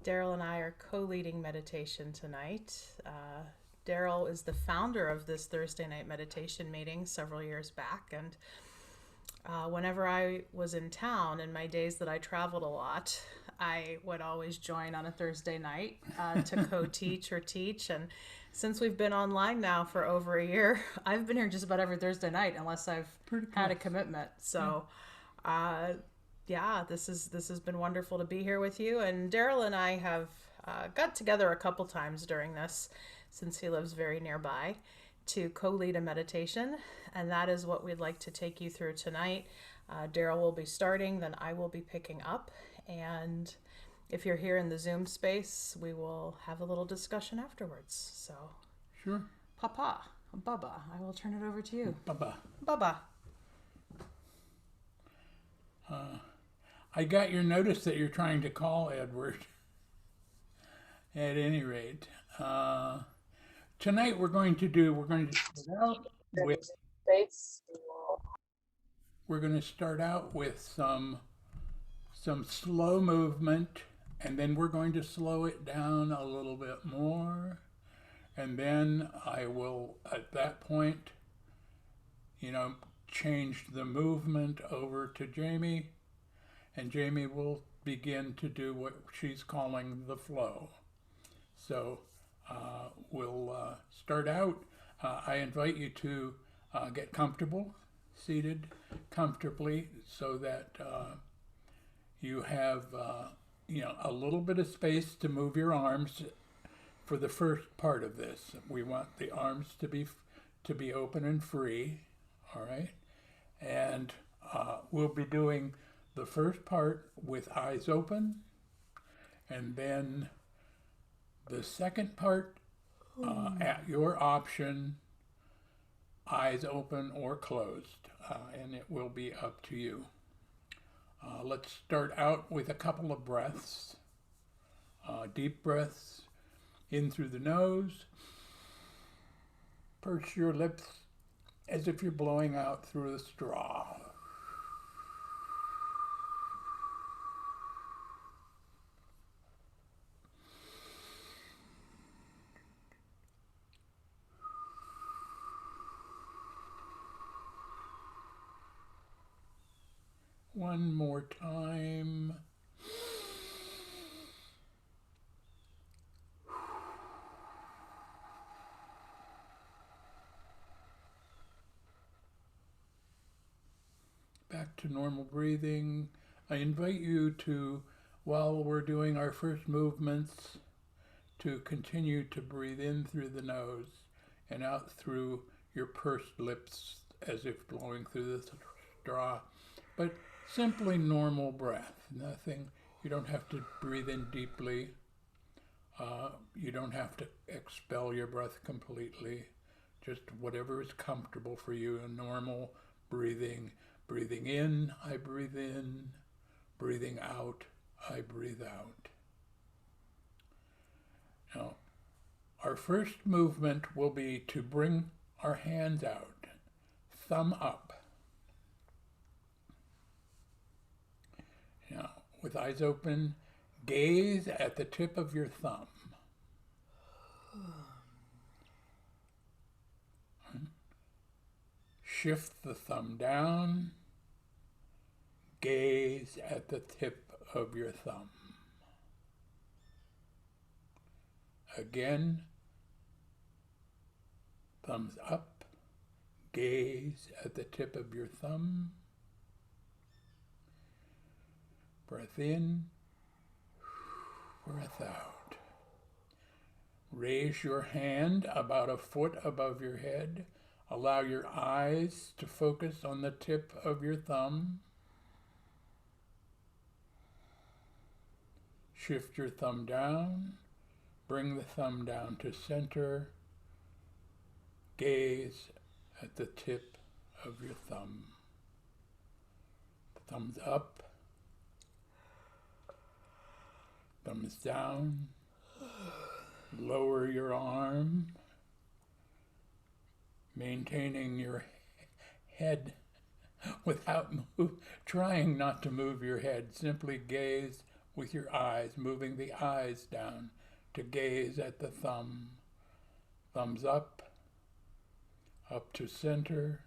Dharl and I are co-leading meditation tonight. Dharl is the founder of this Thursday night meditation meeting several years back, and whenever I was in town in my days that I traveled a lot, I would always join on a Thursday night to co-teach or teach. And since we've been online now for over a year, I've been here just about every Thursday night unless I've Pretty had a close. commitment. So, uh, yeah, this has been wonderful to be here with you. And Daryl and I have got together a couple times during this, since he lives very nearby, to co-lead a meditation, and that is what we'd like to take you through tonight. Daryl will be starting, then I will be picking up, and if you're here in the Zoom space, we will have a little discussion afterwards. So, Sure. Papa, Bubba, I will turn it over to you. Baba. Bubba. I got your notice that you're trying to call Edward. At any rate, tonight we're going to start out with some slow movement, and then we're going to slow it down a little bit more, and then I will at that point, change the movement over to Jamie, and Jamie will begin to do what she's calling the flow. So we'll start out. I invite you to get comfortable, seated comfortably, so that you have a little bit of space to move your arms for the first part of this. We want the arms to be open and free. All right, and we'll be doing the first part with eyes open, and then the second part, at your option, eyes open or closed, and it will be up to you. Let's start out with a couple of breaths. Deep breaths in through the nose. Purse your lips as if you're blowing out through a straw. One more time. Back to normal breathing. I invite you to, while we're doing our first movements, to continue to breathe in through the nose and out through your pursed lips as if blowing through the straw. But simply normal breath. Nothing, you don't have to breathe in deeply. You don't have to expel your breath completely. Just whatever is comfortable for you, a normal breathing. Breathing in, I breathe in. Breathing out, I breathe out. Now, our first movement will be to bring our hands out, thumb up. Now, with eyes open, gaze at the tip of your thumb. Shift the thumb down. Gaze at the tip of your thumb. Again, thumbs up. Gaze at the tip of your thumb. Breath in, breath out. Raise your hand about a foot above your head. Allow your eyes to focus on the tip of your thumb. Shift your thumb down. Bring the thumb down to center. Gaze at the tip of your thumb. Thumbs up. Thumbs down. Lower your arm, maintaining your head without trying not to move your head. Simply gaze with your eyes, moving the eyes down to gaze at the thumb. Thumbs up to center,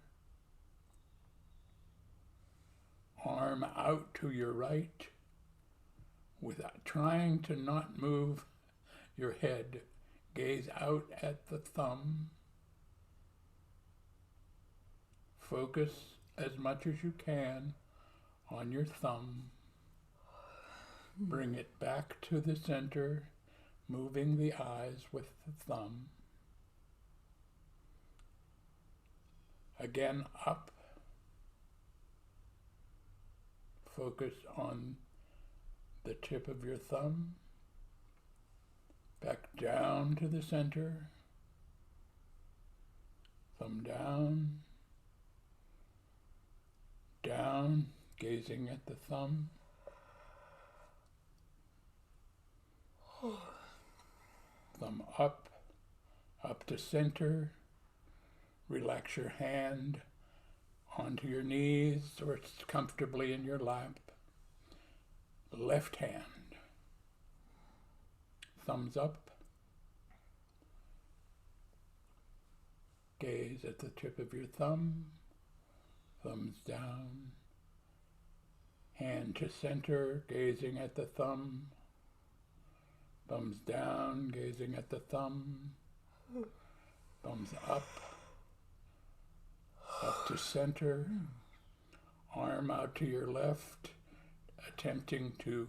arm out to your right, without trying to not move your head. Gaze out at the thumb. Focus as much as you can on your thumb. Bring it back to the center, moving the eyes with the thumb. Again, up. Focus on the tip of your thumb. Back down to the center. Thumb down. Down, gazing at the thumb. Thumb up to center. Relax your hand onto your knees or it's comfortably in your lap. Left hand. Thumbs up. Gaze at the tip of your thumb. Thumbs down. Hand to center, gazing at the thumb. Thumbs down, gazing at the thumb. Thumbs up to center. Arm out to your left, attempting to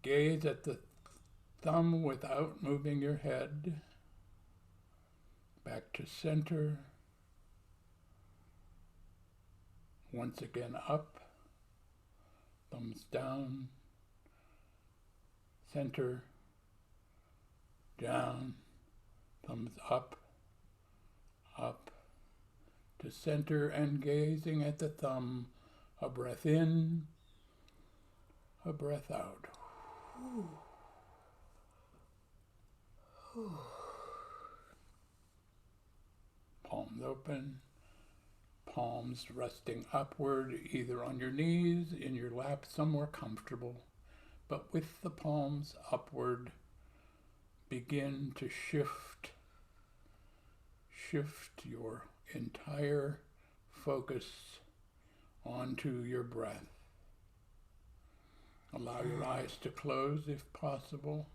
gaze at the thumb without moving your head. Back to center. Once again up, thumbs down, center, down, thumbs up to center and gazing at the thumb. A breath in, a breath out. Palms open. Palms resting upward, either on your knees, in your lap, somewhere comfortable. But with the palms upward, begin to shift your entire focus onto your breath. Allow your eyes to close if possible.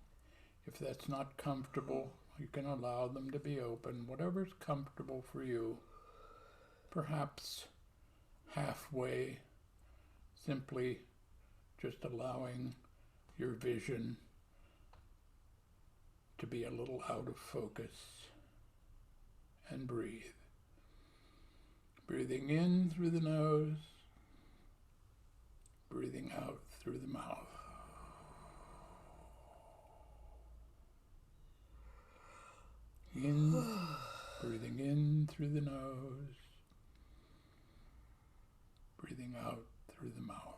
If that's not comfortable, you can allow them to be open, whatever's comfortable for you. Perhaps halfway, simply just allowing your vision to be a little out of focus. And breathe. Breathing in through the nose, breathing out through the mouth. Breathing in through the nose, breathing out through the mouth.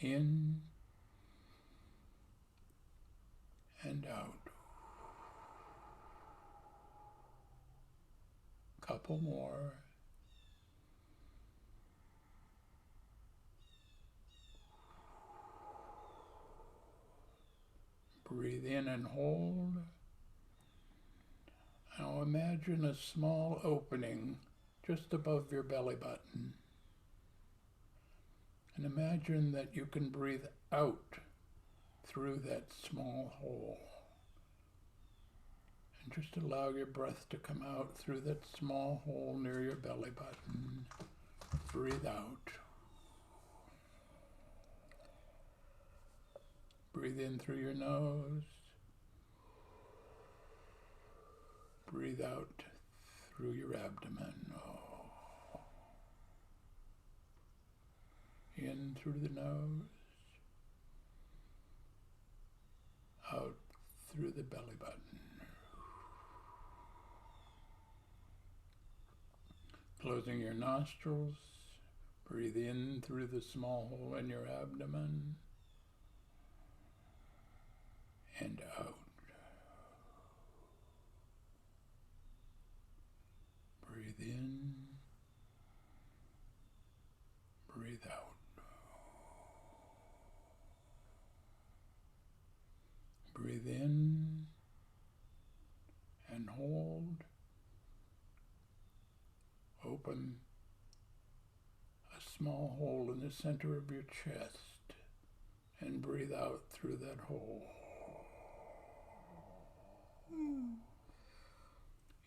In and out. Couple more. Breathe in and hold. Now imagine a small opening just above your belly button. And imagine that you can breathe out through that small hole. And just allow your breath to come out through that small hole near your belly button. Breathe out. Breathe in through your nose. Breathe out through your abdomen. In through the nose. Out through the belly button. Closing your nostrils. Breathe in through the small hole in your abdomen. And out. Breathe in Breathe in and hold. Open a small hole in the center of your chest and breathe out through that hole.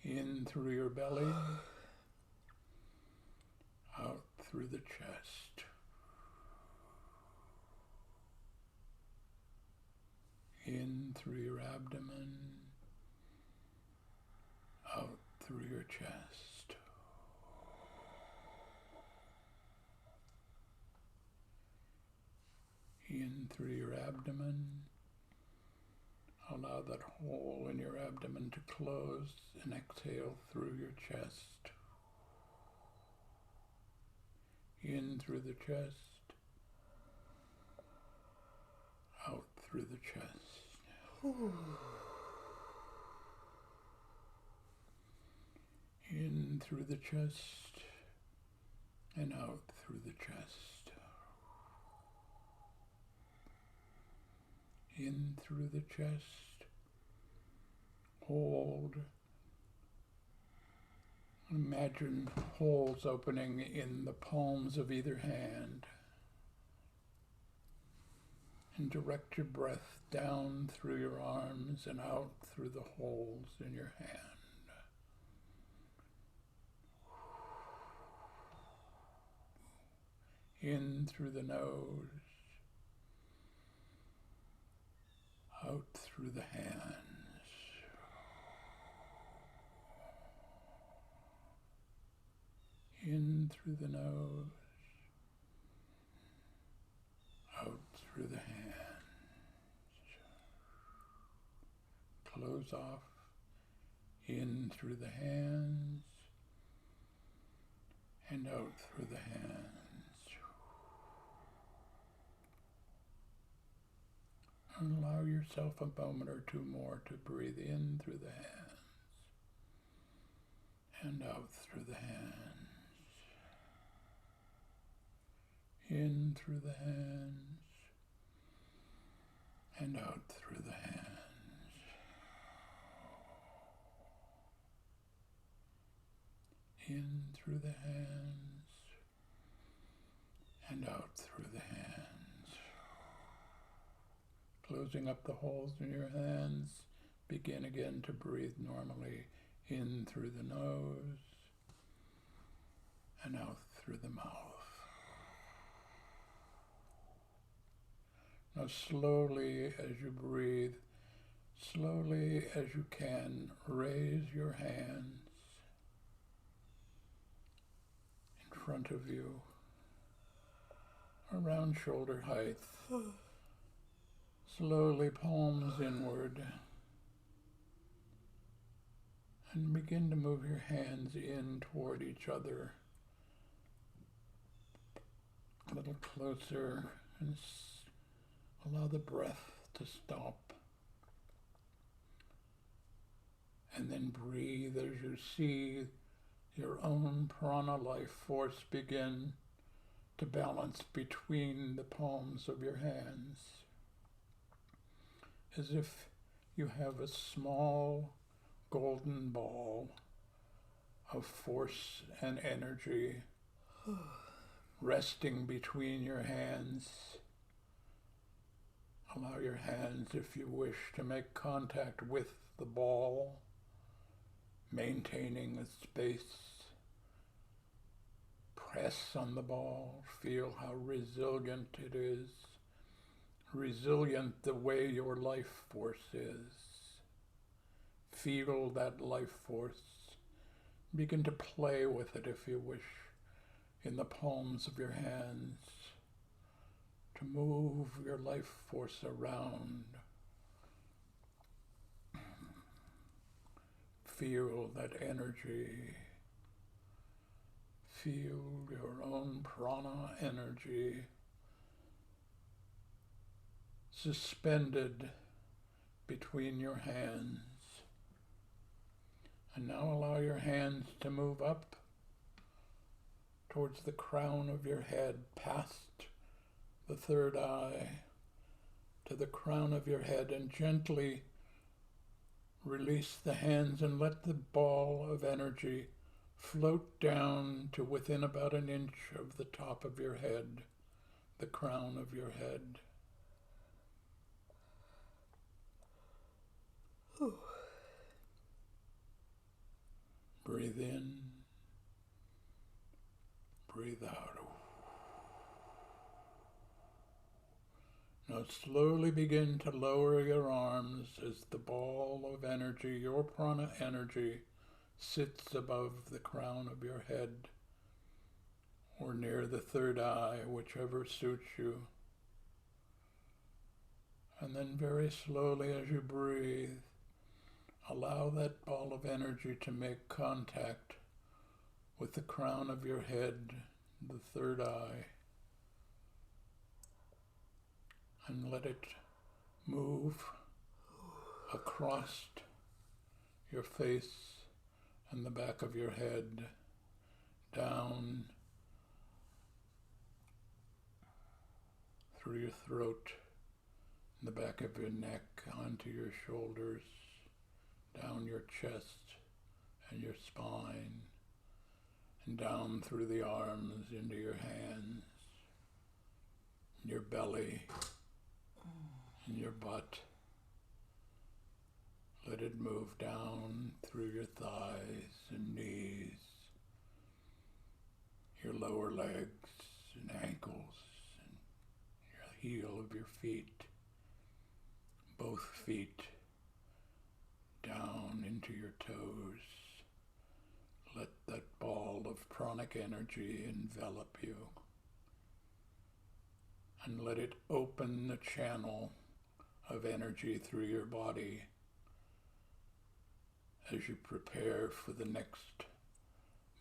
In through your belly, out through the chest. In through your abdomen, out through your chest. In through your abdomen. Allow that hole in your abdomen to close and exhale through your chest. In through the chest. Out through the chest. In through the chest and out through the chest. In through the chest. Hold. Imagine holes opening in the palms of either hand. And direct your breath down through your arms and out through the holes in your hand. In through the nose, out through the hands. In through the nose, out through the hands. Close off, in through the hands, and out through the hands. And allow yourself a moment or two more to breathe in through the hands and out through the hands. In through the hands and out through the hands. In through the hands and out through the hands. Closing up the holes in your hands, begin again to breathe normally in through the nose and out through the mouth. Now slowly as you breathe, slowly as you can, raise your hands in front of you, around shoulder height. Slowly palms inward, and begin to move your hands in toward each other, a little closer, and allow the breath to stop. And then breathe as you see your own prana life force begin to balance between the palms of your hands, as if you have a small golden ball of force and energy resting between your hands. Allow your hands, if you wish, to make contact with the ball, maintaining a space. Press on the ball, feel how resilient it is. Resilient the way your life force is. Feel that life force. Begin to play with it, if you wish, in the palms of your hands, to move your life force around. Feel that energy. Feel your own prana energy suspended between your hands. And now allow your hands to move up towards the crown of your head, past the third eye, to the crown of your head and gently release the hands and let the ball of energy float down to within about an inch of the top of your head, the crown of your head. Breathe in, breathe out. Now slowly begin to lower your arms as the ball of energy, your prana energy, sits above the crown of your head or near the third eye, whichever suits you. And then very slowly as you breathe, allow that ball of energy to make contact with the crown of your head, the third eye, and let it move across your face and the back of your head, down through your throat, the back of your neck, onto your shoulders, down your chest and your spine, and down through the arms into your hands, your belly, and your butt. Let it move down through your thighs and knees, your lower legs and ankles, and your heel of your feet, both feet, down into your toes. Let that ball of pranic energy envelop you, and let it open the channel of energy through your body as you prepare for the next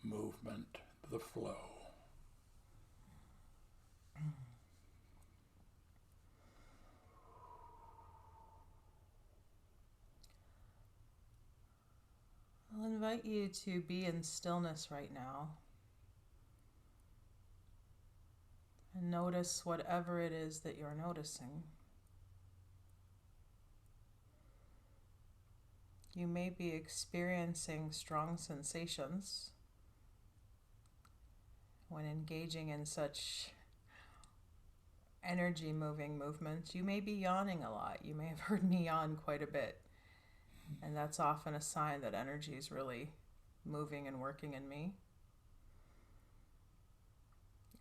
movement, the flow. I'll invite you to be in stillness right now and notice whatever it is that you're noticing. You may be experiencing strong sensations when engaging in such energy moving movements. You may be yawning a lot. You may have heard me yawn quite a bit. And that's often a sign that energy is really moving and working in me.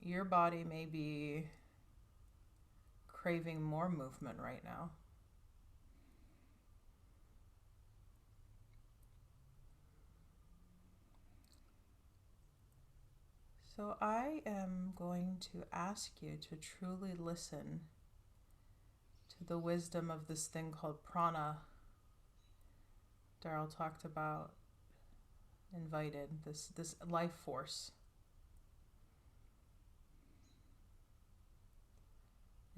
Your body may be craving more movement right now. So I am going to ask you to truly listen to the wisdom of this thing called prana. Dharl talked about, invited, this life force.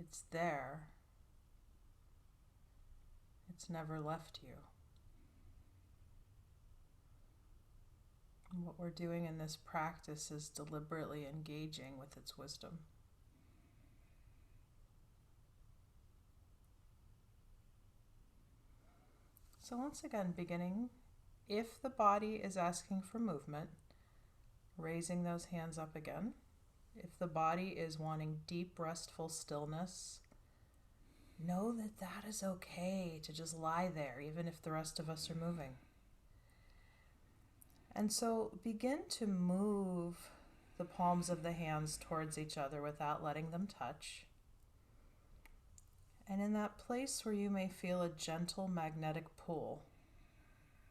It's there. It's never left you. And what we're doing in this practice is deliberately engaging with its wisdom. So once again, beginning, if the body is asking for movement, raising those hands up again. If the body is wanting deep, restful stillness, know that that is okay to just lie there, even if the rest of us are moving. And so begin to move the palms of the hands towards each other without letting them touch. And in that place where you may feel a gentle magnetic pull,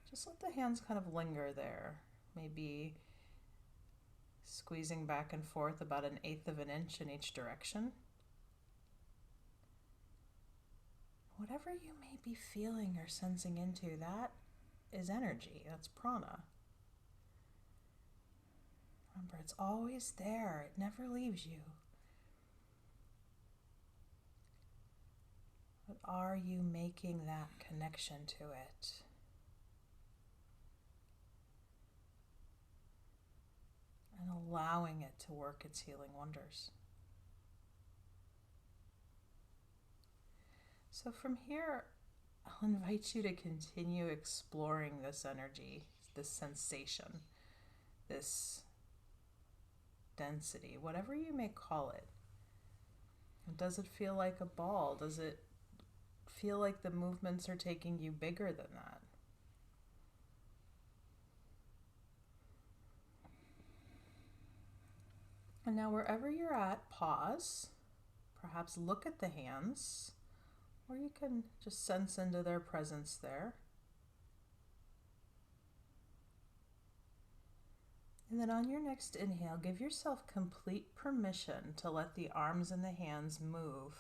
just let the hands kind of linger there, maybe squeezing back and forth about 1/8 of an inch in each direction. Whatever you may be feeling or sensing into, that is energy, that's prana. Remember, it's always there, it never leaves you. But are you making that connection to it? And allowing it to work its healing wonders. So from here, I'll invite you to continue exploring this energy, this sensation, this density, whatever you may call it. Does it feel like a ball? Does it feel like the movements are taking you bigger than that? And now wherever you're at, pause. Perhaps look at the hands, or you can just sense into their presence there. And then on your next inhale, give yourself complete permission to let the arms and the hands move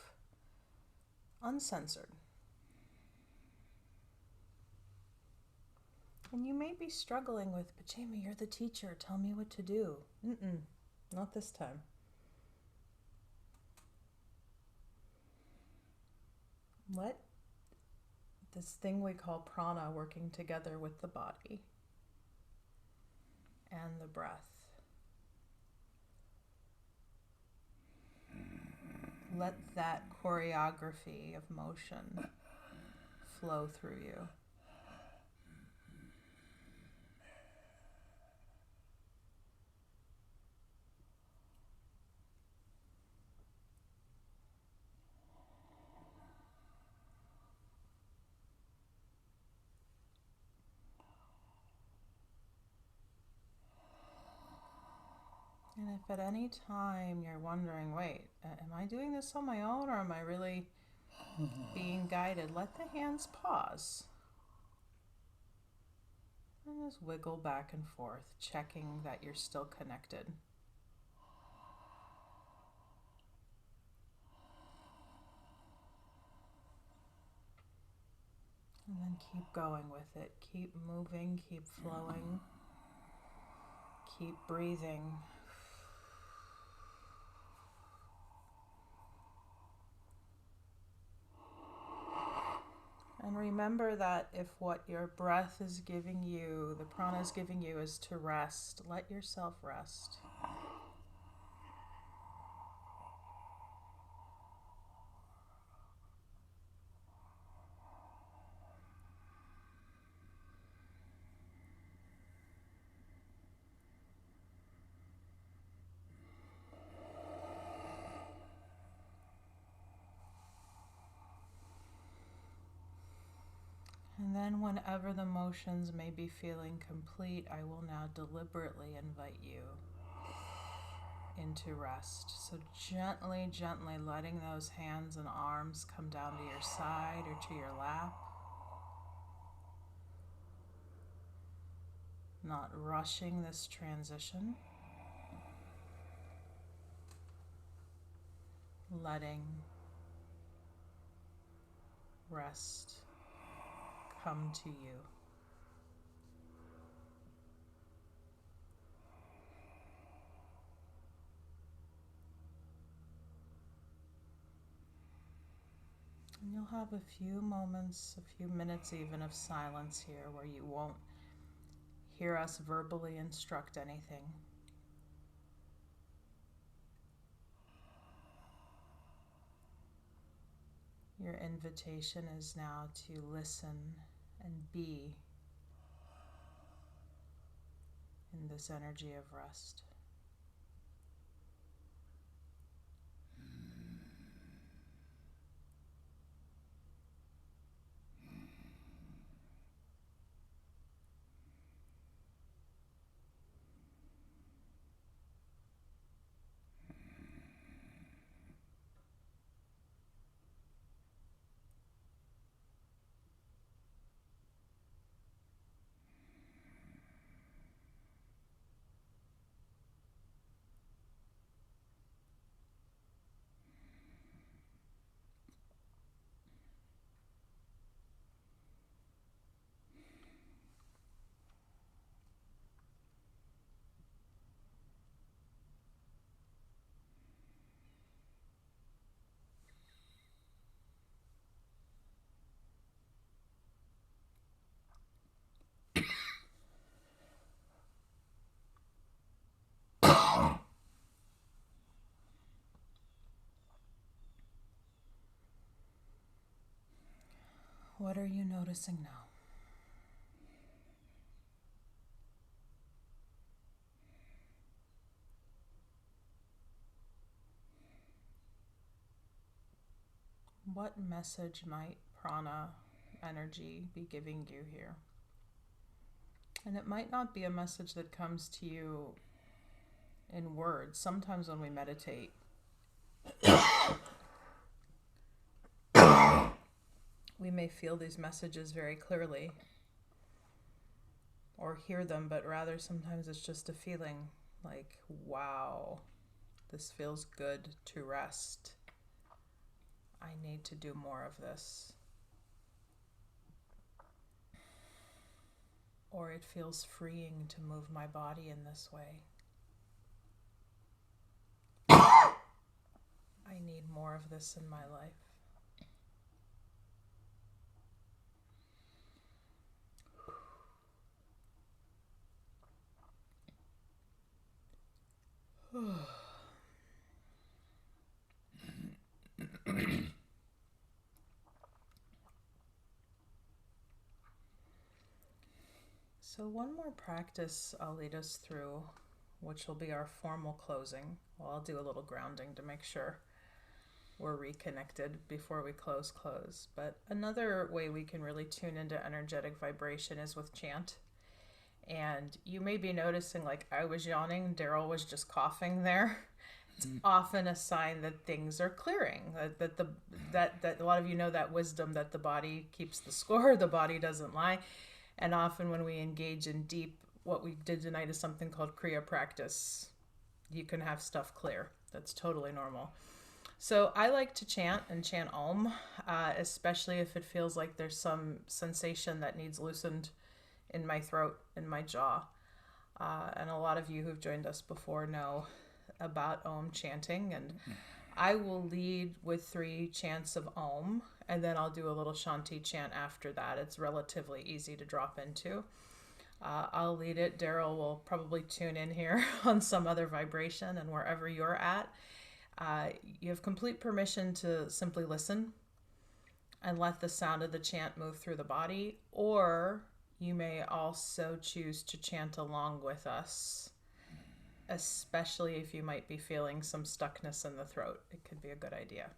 uncensored. And you may be struggling with, but Jamie, you're the teacher. Tell me what to do. Not this time. Let this thing we call prana working together with the body and the breath. Let that choreography of motion flow through you. And if at any time you're wondering, wait, am I doing this on my own, or am I really being guided? Let the hands pause. And just wiggle back and forth, checking that you're still connected. And then keep going with it. Keep moving, keep flowing, keep breathing. And remember that if what your breath is giving you, the prana is giving you, is to rest, let yourself rest. And then whenever the motions may be feeling complete, I will now deliberately invite you into rest. So gently, gently letting those hands and arms come down to your side or to your lap. Not rushing this transition. Letting rest come to you. And you'll have a few moments, a few minutes even of silence here where you won't hear us verbally instruct anything. Your invitation is now to listen and be in this energy of rest. are you noticing now? What message might prana energy be giving you here? And it might not be a message that comes to you in words. Sometimes when we meditate, we may feel these messages very clearly or hear them, but rather sometimes it's just a feeling like, wow, this feels good to rest. I need to do more of this. Or it feels freeing to move my body in this way. I need more of this in my life. So one more practice I'll lead us through, which will be our formal closing. Well, I'll do a little grounding to make sure we're reconnected before we close. But another way we can really tune into energetic vibration is with chant. And you may be noticing, like I was yawning, Daryl was just coughing there. It's often a sign that things are clearing. That a lot of you know that wisdom that the body keeps the score, the body doesn't lie. And often when we engage in deep, what we did tonight is something called Kriya practice. You can have stuff clear. That's totally normal. So I like to chant and chant Om, especially if it feels like there's some sensation that needs loosened in my throat, in my jaw. And a lot of you who've joined us before know about Om chanting. And I will lead with 3 chants of Om, and then I'll do a little Shanti chant after that. It's relatively easy to drop into. I'll lead it. Daryl will probably tune in here on some other vibration, and wherever you're at, you have complete permission to simply listen and let the sound of the chant move through the body, or you may also choose to chant along with us, especially if you might be feeling some stuckness in the throat. It could be a good idea.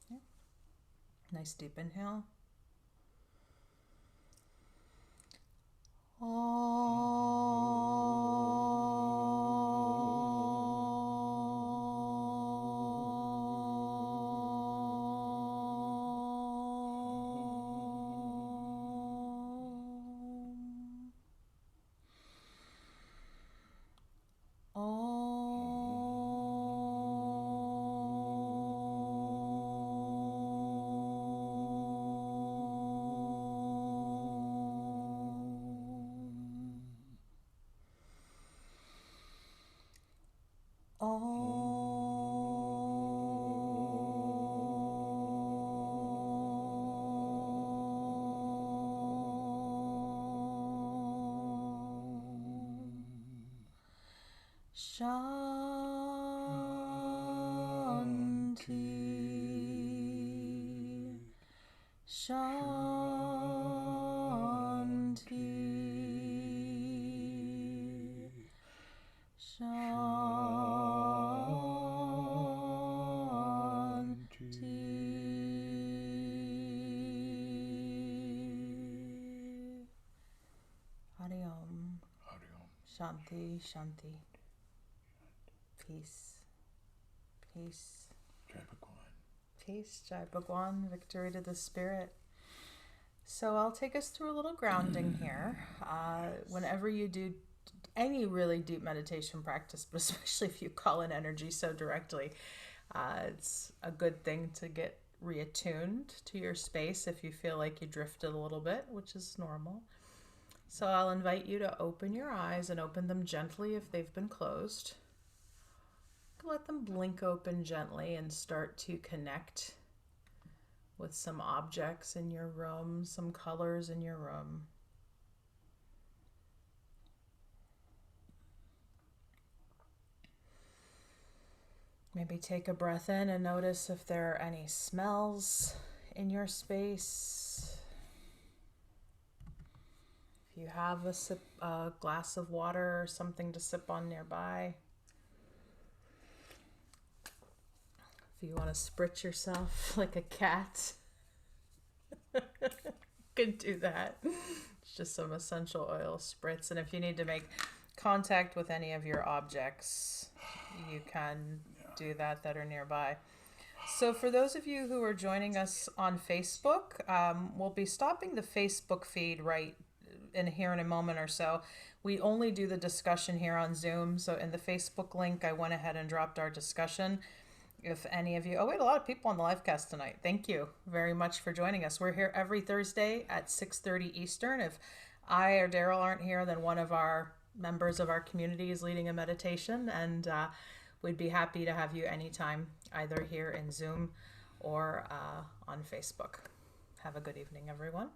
Yeah. Nice deep inhale. Shanti, Shanti, Shanti. Hari Om. Shanti, Shanti. Peace. Peace. Jai Bhagwan. Peace. Jai Bhagwan. Victory to the spirit. So I'll take us through a little grounding here. Whenever you do any really deep meditation practice, but especially if you call in energy so directly, it's a good thing to get reattuned to your space if you feel like you drifted a little bit, which is normal. So I'll invite you to open your eyes and open them gently if they've been closed. Let them blink open gently and start to connect with some objects in your room, some colors in your room. Maybe take a breath in and notice if there are any smells in your space. you have a glass of water or something to sip on nearby. If you want to spritz yourself like a cat, you can do that. It's just some essential oil spritz. And if you need to make contact with any of your objects, you can do that are nearby. So for those of you who are joining us on Facebook, we'll be stopping the Facebook feed right in a moment or so. We only do the discussion here on Zoom. So in the Facebook link, I went ahead and dropped our discussion. If any of you, we had a lot of people on the live cast tonight. Thank you very much for joining us. We're here every Thursday at 6:30 Eastern. If I or Daryl aren't here, then one of our members of our community is leading a meditation, and we'd be happy to have you anytime, either here in Zoom or on Facebook. Have a good evening, everyone.